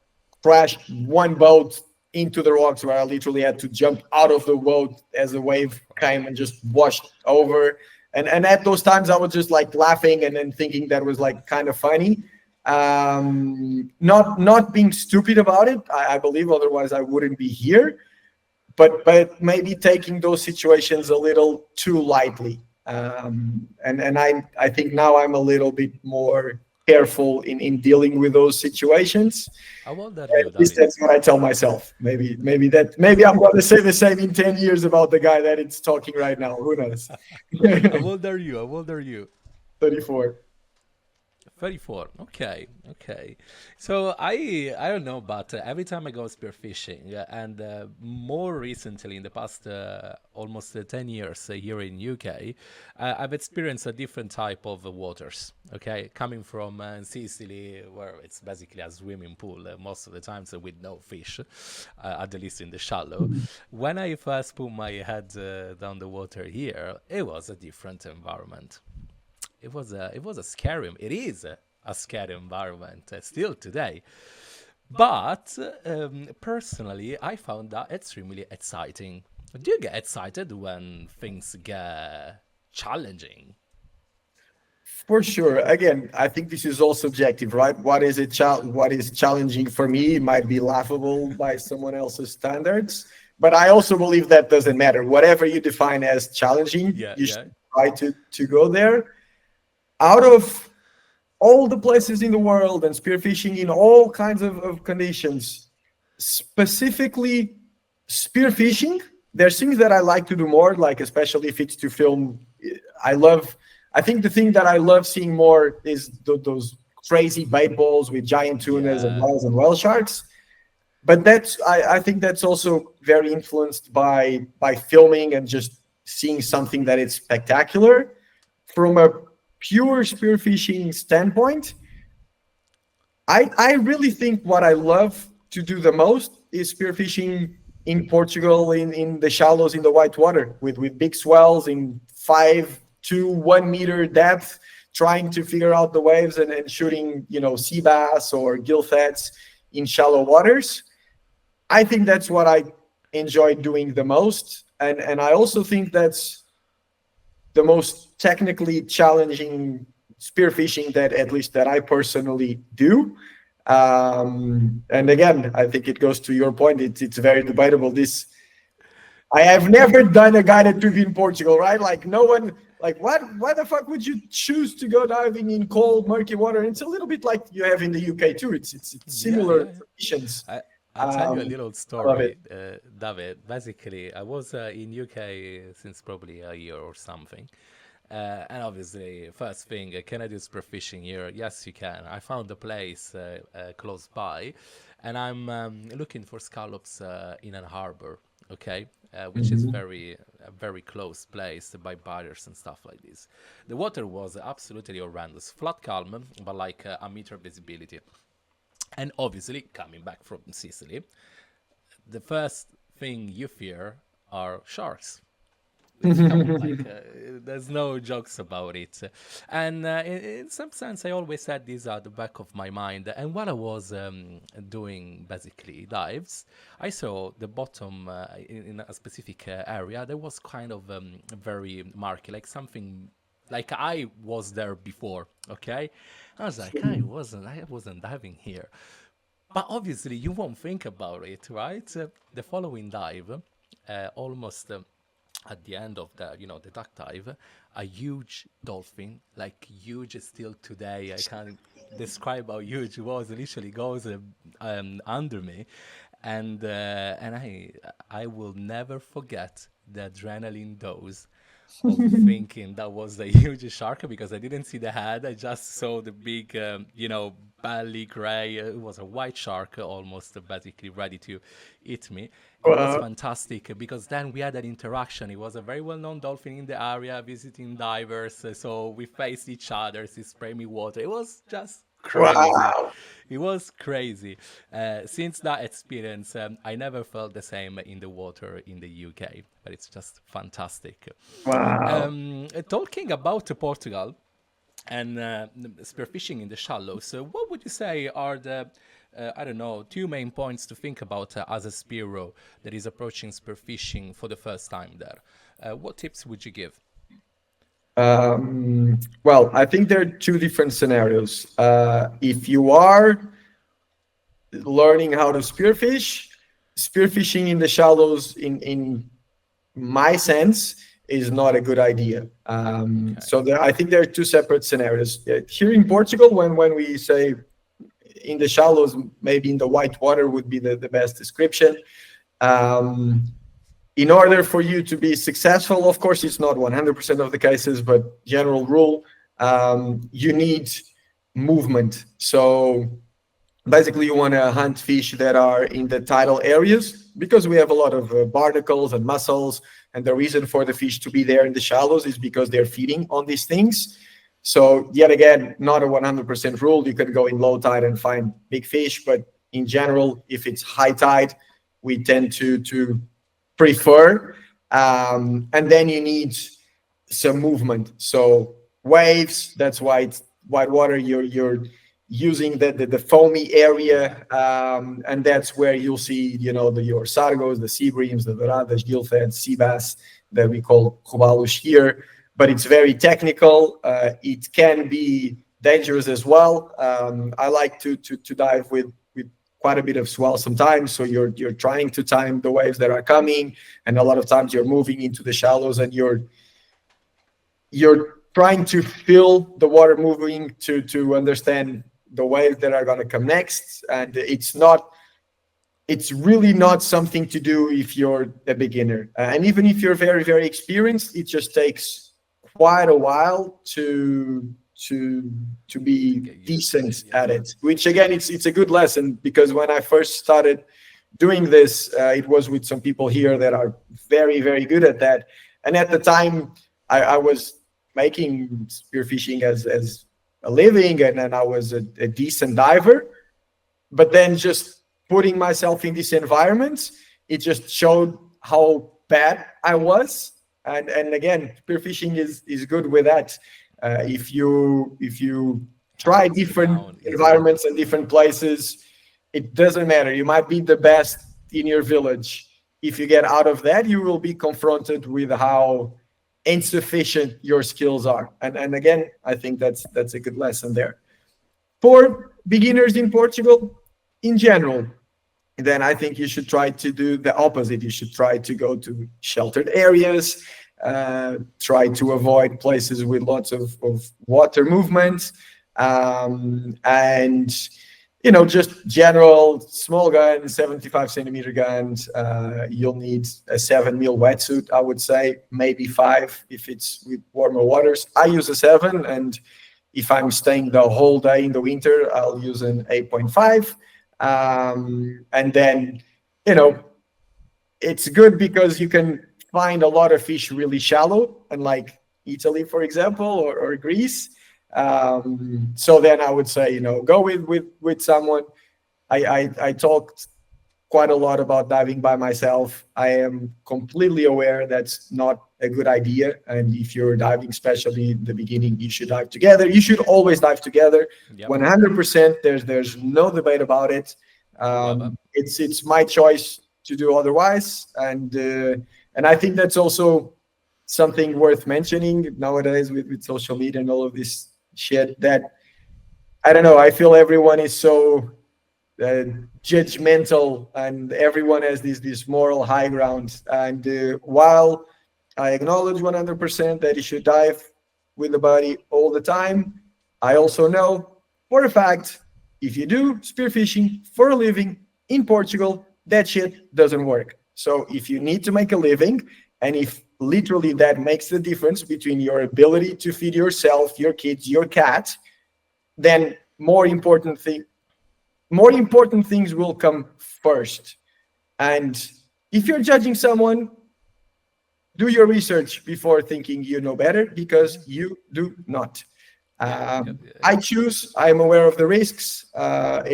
crashed one boat into the rocks where I literally had to jump out of the boat as a wave came and just washed over. And at those times I was just like laughing and then thinking that was like kind of funny. Not being stupid about it, I believe, otherwise I wouldn't be here, but maybe taking those situations a little too lightly. And I think now I'm a little bit more. careful in dealing with those situations. How old are At you, least David? that's what I tell myself. Maybe I'm going to say the same in 10 years about the guy that it's talking right now. Who knows? How old are you? How old are you? 34. 34. Okay, okay. So I don't know, but every time I go spearfishing, and more recently in the past almost 10 years here in UK, I've experienced a different type of waters. Okay, coming from Sicily, where it's basically a swimming pool most of the times with no fish, at the least in the shallow. When I first put my head down the water here, it was a different environment. It was a scary, it is a scary environment still today, but personally I found that extremely exciting. Do you get excited when things get challenging? For sure. Again, I think this is all subjective, right? What is challenging for me might be laughable by someone else's standards, but I also believe that doesn't matter. Whatever you define as challenging, Yeah, you yeah. should try to go there. Out of all the places in the world and spearfishing in all kinds of conditions, specifically spearfishing, there's things that I like to do more, like especially if it's to film. I love, I think the thing that I love seeing more is those crazy bait balls with giant tunas and Yeah. whales and whale sharks. But I think that's also very influenced by filming and just seeing something that is spectacular. From a pure spearfishing standpoint, I really think what I love to do the most is spearfishing in Portugal in the shallows in the white water with big swells in 5 to 1 meter depth, trying to figure out the waves and shooting, sea bass or gillfets in shallow waters. I think that's what I enjoy doing the most. And I also think that's the most technically challenging spearfishing that at least that I personally do. And again, I think it goes to your point. It's very debatable. This I have never done a guided trip in Portugal, right? Like no one, like what? Why the fuck would you choose to go diving in cold, murky water? And it's a little bit like you have in the UK too. It's Yeah, similar yeah, yeah. conditions. I'll tell you a little I love it. story, David. Basically, I was in UK since probably a year or something. And obviously, first thing, can I do spearfishing here? Yes, you can. I found a place close by, and I'm looking for scallops in an harbor, okay, which is Mhm. very a very close place by barriers and stuff like this. The water was absolutely horrendous, flat calm, but like a meter visibility. And obviously, coming back from Sicily, the first thing you fear are sharks. Which, come on, like, there's no jokes about it. And in some sense, I always had this at the back of my mind. And while I was doing basically dives, I saw the bottom in a specific area. There was kind of very murky, like something like I was there before. Okay, I was like, I wasn't diving here. But obviously, you won't think about it, right? The following dive, almost at the end of the duck dive, a huge dolphin, like huge still today. I can't describe how huge it was. It literally goes under me, and I will never forget the adrenaline dose of thinking that was a huge shark because I didn't see the head. I just saw the big, belly gray. It was a white shark, almost basically ready to eat me. It was Wow. fantastic because then we had an interaction. It was a very well-known dolphin in the area visiting divers, so we faced each other. He sprayed me water. It was just crazy. Wow. It was crazy. Since that experience, I never felt the same in the water in the UK, but it's just fantastic. Wow. Talking about Portugal and spearfishing in the shallows, so what would you say are the I don't know, two main points to think about as a spearo that is approaching spearfishing for the first time there? What tips would you give? Well, I think there are two different scenarios. If you are learning how to spearfish, spearfishing in the shallows, in my sense, is not a good idea. Okay. So I think there are two separate scenarios. Here in Portugal, when we say in the shallows, maybe in the white water would be the best description. Um, in order for you to be successful, of course, it's not 100% of the cases, but general rule, you need movement. So basically, you want to hunt fish that are in the tidal areas because we have a lot of barnacles and mussels. And the reason for the fish to be there in the shallows is because they're feeding on these things. So, yet again, not a 100% rule. You can go in low tide and find big fish. But in general, if it's high tide, we tend to prefer. And then you need some movement. So waves, that's why it's white water. You're using the foamy Yeah. area, and that's where you'll see, your sargos, the sea breams, the doradas, gillfeds, sea bass that we call robalos here. But it's very technical. It can be dangerous as well. I like to dive with quite a bit of swell sometimes. So you're trying to time the waves that are coming, and a lot of times you're moving into the shallows and you're trying to feel the water moving to understand the waves that are going to come next. And it's really not something to do if you're a beginner. And even if you're very, very experienced, it just takes quite a while to to To be get used to it. decent Yeah. at it. Which again, it's a good lesson, because when I first started doing this, it was with some people here that are very, very good at that. And at the time, I was making spearfishing as a living, and I was a decent diver. But then just putting myself in this environment, it just showed how bad I was. And again, spearfishing is good with that. If you try Hunt you different down easily. environments and different places, it doesn't matter. You might be the best in your village. If you get out of that, you will be confronted with how insufficient your skills are. And again, I think that's a good lesson there. For beginners in Portugal, in general, then I think you should try to do the opposite. You should try to go to sheltered areas, try to avoid places with lots of water movement, and just general small guns, 75 centimeter guns. You'll need a 7 mil wetsuit, I would say, maybe 5 if it's with warmer waters. I use a 7, and if I'm staying the whole day in the winter, I'll use an 8.5. And then, you know, it's good because you can find a lot of fish really shallow, unlike Italy, for example, or Greece. So then I would say, go with someone. I talked quite a lot about diving by myself. I am completely aware that's not a good idea. And if you're diving, especially in the beginning, you should dive together. You should always dive together, Yep. 100%. There's no debate about it. Love it. It's my choice to do otherwise, and I think that's also something worth mentioning nowadays with social media and all of this shit. That I don't know. I feel everyone is so uh, judgmental, and everyone has this moral high ground. And while I acknowledge 100% that you should dive with the body all the time, I also know for a fact, if you do spearfishing for a living in Portugal, that shit doesn't work. So if you need to make a living, and if literally that makes the difference between your ability to feed yourself, your kids, your cat, then more important things will come first. And if you're judging someone, do your research before thinking you know better, because Yeah. you do not. Yeah. Yep. I choose, I'm aware of the risks.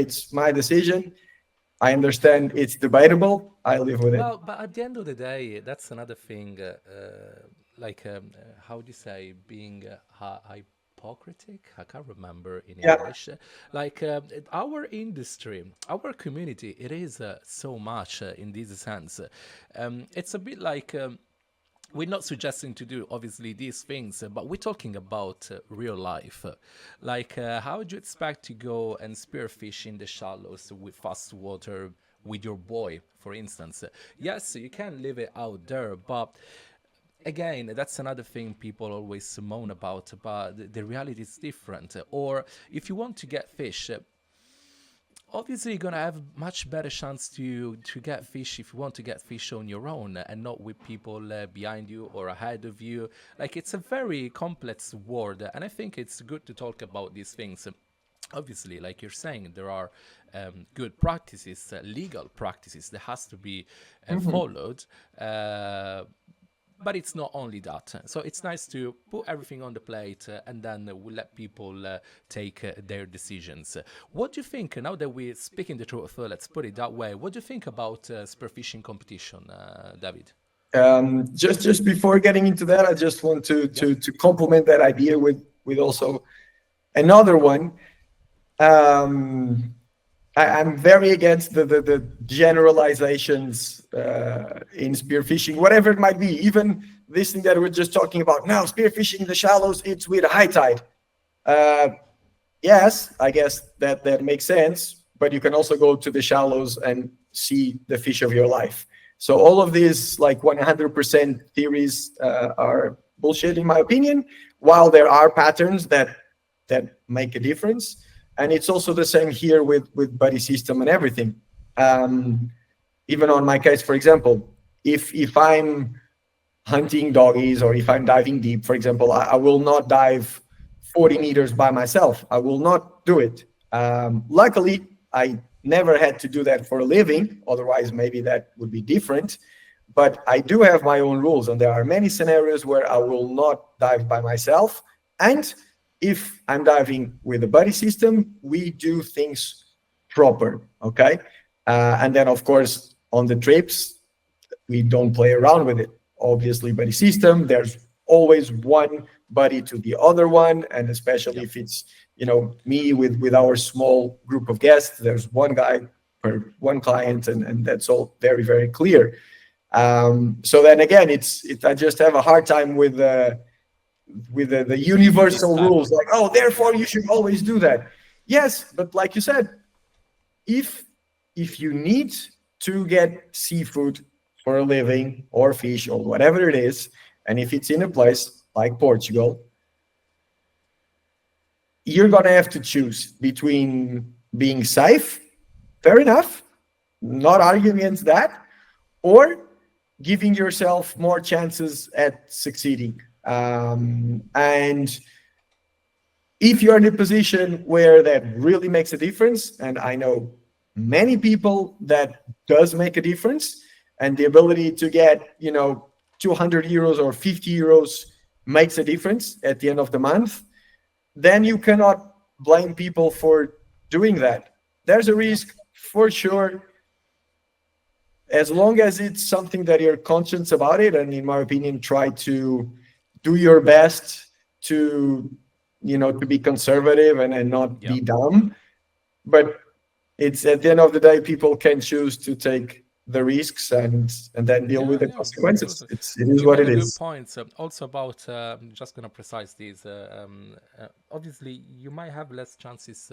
It's my decision. I understand it's debatable. I live with it. Well, but at the end of the day, that's another thing. Like, how do you say, being hypocritic? I can't remember in Yeah. English. Like, our industry, our community, it is so much in this sense. It's a bit like. We're not suggesting to do obviously these things, but we're talking about real life. Like, how would you expect to go and spearfish in the shallows with fast water with your boy, for instance? Yes, you can leave it out there, but again, that's another thing people always moan about, but the reality is different. Or if you want to get fish, obviously you're gonna have much better chance to get fish if you want to get fish on your own and not with people behind you or ahead of you. Like, it's a very complex world, and I think it's good to talk about these things. Obviously, like you're saying, there are good practices, legal practices that has to be Mhm. followed. But it's not only that. So it's nice to put everything on the plate, and then we'll let people take their decisions. What do you think, now that we're speaking the truth, let's put it that way, what do you think about spearfishing competition, David? Just before getting into that, I just want to Yep. complement that idea with also another one. Um, I'm very against the generalizations in spearfishing, whatever it might be. Even this thing that we're just talking about now, spearfishing in the shallows, it's with a high tide. Uh, yes, I guess that makes sense. But you can also go to the shallows and see the fish of your life. So all of these like 100% theories are bullshit in my opinion. While there are patterns that make a difference, and it's also the same here with buddy system and everything. Um, Even on my case, for example, if I'm hunting doggies or if I'm diving deep, for example, I will not dive 40 meters by myself. I will not do it. Luckily, I never had to do that for a living. Otherwise, maybe that would be different. But I do have my own rules, and there are many scenarios where I will not dive by myself. And if I'm diving with a buddy system, we do things proper. Okay. And then, of course, on the trips, we don't play around with it. Obviously, buddy system, there's always one buddy to the other one, and especially Yep. if it's me with our small group of guests, there's one guy per one client, and that's all very very clear. So then again, I just have a hard time with the This universal type of, rules, like, oh, yeah. therefore you should always do that. Yes, but like you said, if you need to get seafood for a living or fish or whatever it is, and if it's in a place like Portugal, you're gonna have to choose between being safe, fair enough, not arguing against that, or giving yourself more chances at succeeding. And if you're in a position where that really makes a difference, and I know many people that does make a difference, and the ability to get 200 euros or 50 euros makes a difference at the end of the month, then you cannot blame people for doing that. There's a Yeah. risk for sure, as long as it's something that you're conscious about it, and in my opinion, try to do your best to to be conservative and not Yeah. be dumb. But it's at the end of the day, people can choose to take the risks and then deal with Yeah, the yeah, consequences. absolutely. It is You what made it a good is. point. Also about, I'm just gonna precise these. Obviously, you might have less chances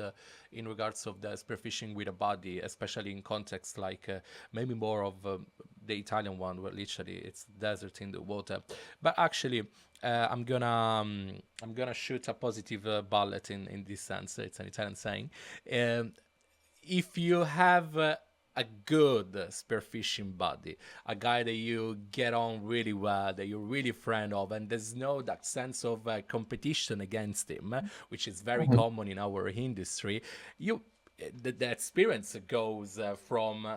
in regards of the spearfishing with a body, especially in context like maybe more of the Italian one, where literally it's desert in the water. But actually, I'm gonna shoot a positive bullet in this sense. It's an Italian saying. Um, if you have a good spearfishing buddy, a guy that you get on really well, that you're really friend of, and there's no that sense of competition against him, which is very Mhm. common in our industry, you the experience goes from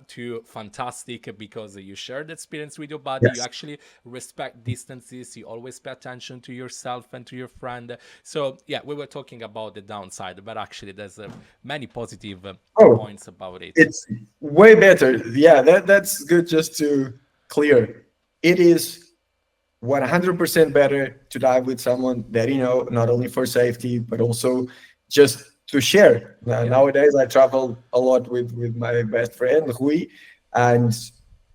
to fantastic because you share the experience with your buddy. You Yes. actually respect distances. You always pay attention to yourself and to your friend. So yeah, we were talking about the downside, but actually there's many positive Oh, points about it. it's way better. Yeah, that's good. Just to clear, it is 100% better to dive with someone that not only for safety but also just to share. Yeah. Nowadays, I travel a lot with my best friend Rui, and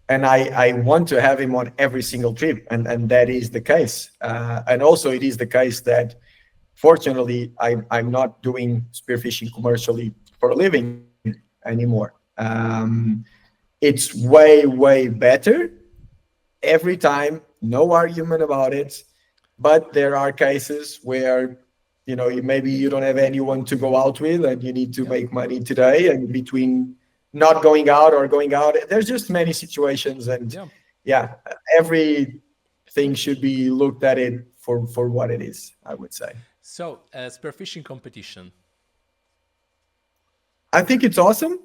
I want to have him on every single trip, and that is the case. And also, it is the case that fortunately I'm not doing spearfishing commercially for a living anymore. It's way better every time. no argument about it. But there are cases where, maybe you don't have anyone to go out with and you need to Yeah, make money today, and between not going out or going out, there's just many situations. And yeah. yeah, everything should be looked at it for what it is, I would say. So, spearfishing competition. I think it's awesome.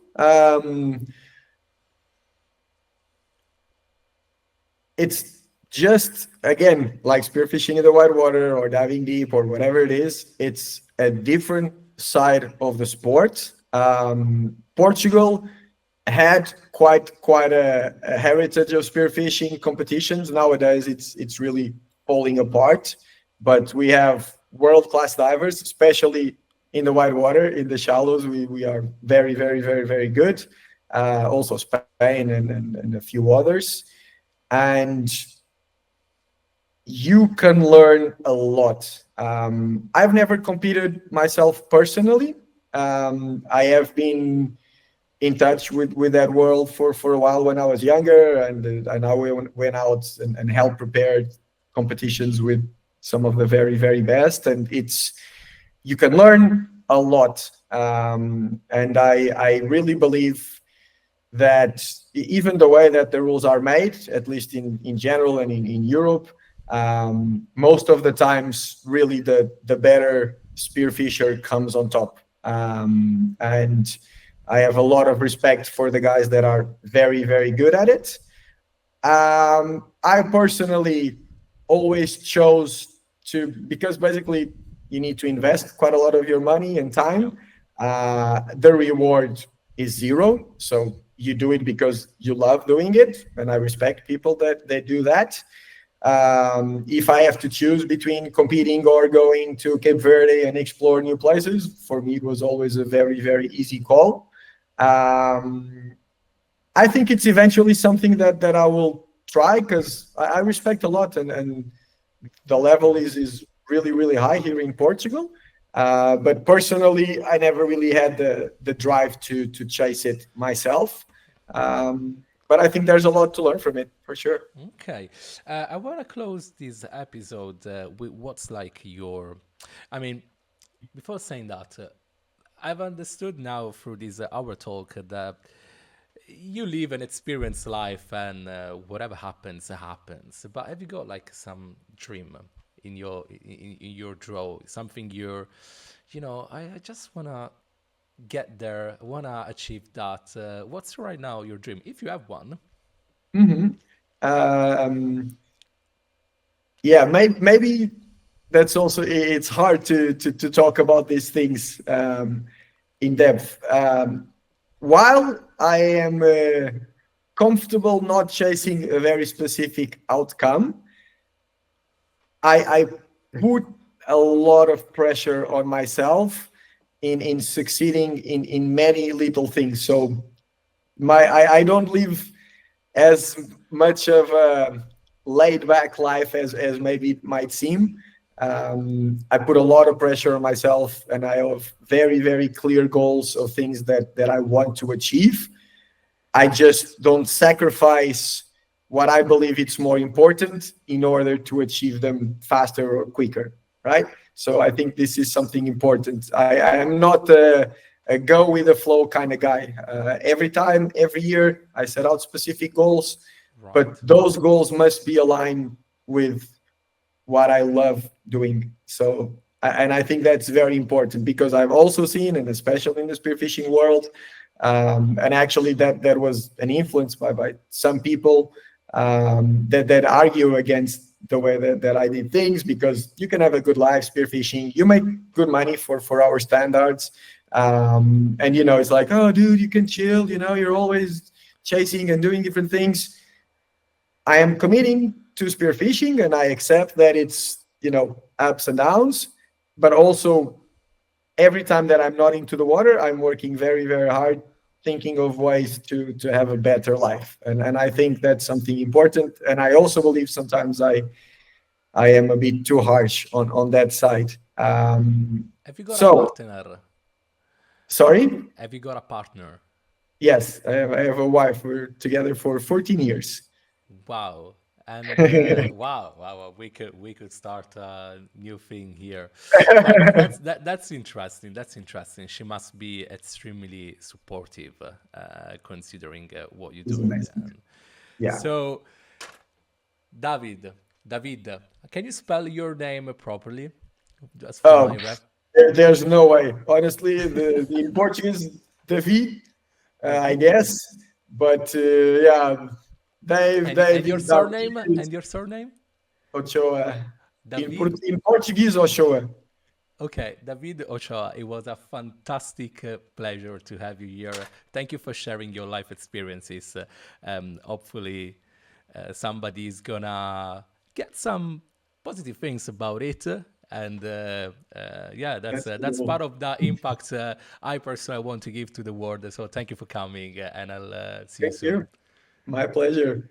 It's just, again, like spearfishing in the white water or diving deep or whatever it is. It's a different side of the sport. Portugal had quite a heritage of spearfishing competitions. Nowadays, it's really falling apart. But we have world class divers, especially in the white water. In the shallows, we are very, very, very, very good. Also Spain and a few others. And you can learn a lot. I've never competed myself personally. I have been in touch with that world for a while when I was younger, and I went out and helped prepare competitions with some of the very, very best. And you can learn a lot. And I really believe that even the way that the rules are made, at least in general and in Europe, most of the times, really the better spearfisher comes on top. And I have a lot of respect for the guys that are very, very good at it. I personally always chose to, because basically you need to invest quite a lot of your money and Yeah. time. The reward is zero. So you do it because you love doing it. And I respect people that they do that. If I have to choose between competing or going to Cape Verde and explore new places, for me, it was always a very, very easy call. Um, I think it's eventually something that I will try, because I respect a lot, and the level is really, really high here in Portugal. But personally, I never really had the drive to chase it myself. But I think there's a lot to learn from it, for sure. Okay. I want to close this episode with what's like your. I mean, before saying that, I've understood now through this our talk that you live and experience life, and whatever happens happens. But have you got like some dream in your draw, something I just wanna get there, wanna achieve that. What's right now your dream, if you have one? Hmm. Um, yeah, maybe that's also, it's hard to talk about these things in depth. While I am comfortable not chasing a very specific outcome, I put a lot of pressure on myself in succeeding in many little things. So I don't live as much of a laid back life as maybe it might seem. I put a lot of pressure on myself, and I have very, very clear goals of things that I want to achieve. I just don't sacrifice what I believe it's more important in order to achieve them faster or quicker, right? So I think this is something important. I am not a go with the flow kind of guy. Every time, every year, I set out specific goals, but Right. those goals must be aligned with what I love doing. So, and I think that's very important, because I've also seen, and especially in the spearfishing world, and actually that was an influence by some people that argue against the way that I did things, because you can have a good life spearfishing, you make good money for our standards, and it's like, oh, dude, you can chill, you're always chasing and doing different things. I am committing to spearfishing, and I accept that it's ups and downs, but also every time that I'm not into the water, I'm working very, very hard, thinking of ways to have a better life, and I think that's something important. And I also believe sometimes I am a bit too harsh on that side. Have you got a So partner? sorry. Have you got a partner? Yes, I have a wife. We're together for 14 years. Wow. And wow, we could start a new thing here. But that's interesting. That's interesting. She must be extremely supportive, considering what you're It's doing. amazing. And Yeah. so, David, David, can you spell your name properly, just for Oh, my ref? there's no way. Honestly, the in Portuguese, David, I David, guess. But yeah, and your David, surname, David and your surname, Ochoa. David. In Portuguese, Ochoa. Okay, David Ochoa, it was a fantastic pleasure to have you here. Thank you for sharing your life experiences. Hopefully, somebody's gonna get some positive things about it. And yeah, That's that's cool. part of the impact I personally want to give to the world. So thank you for coming, and I'll see you Thank soon. you. My pleasure.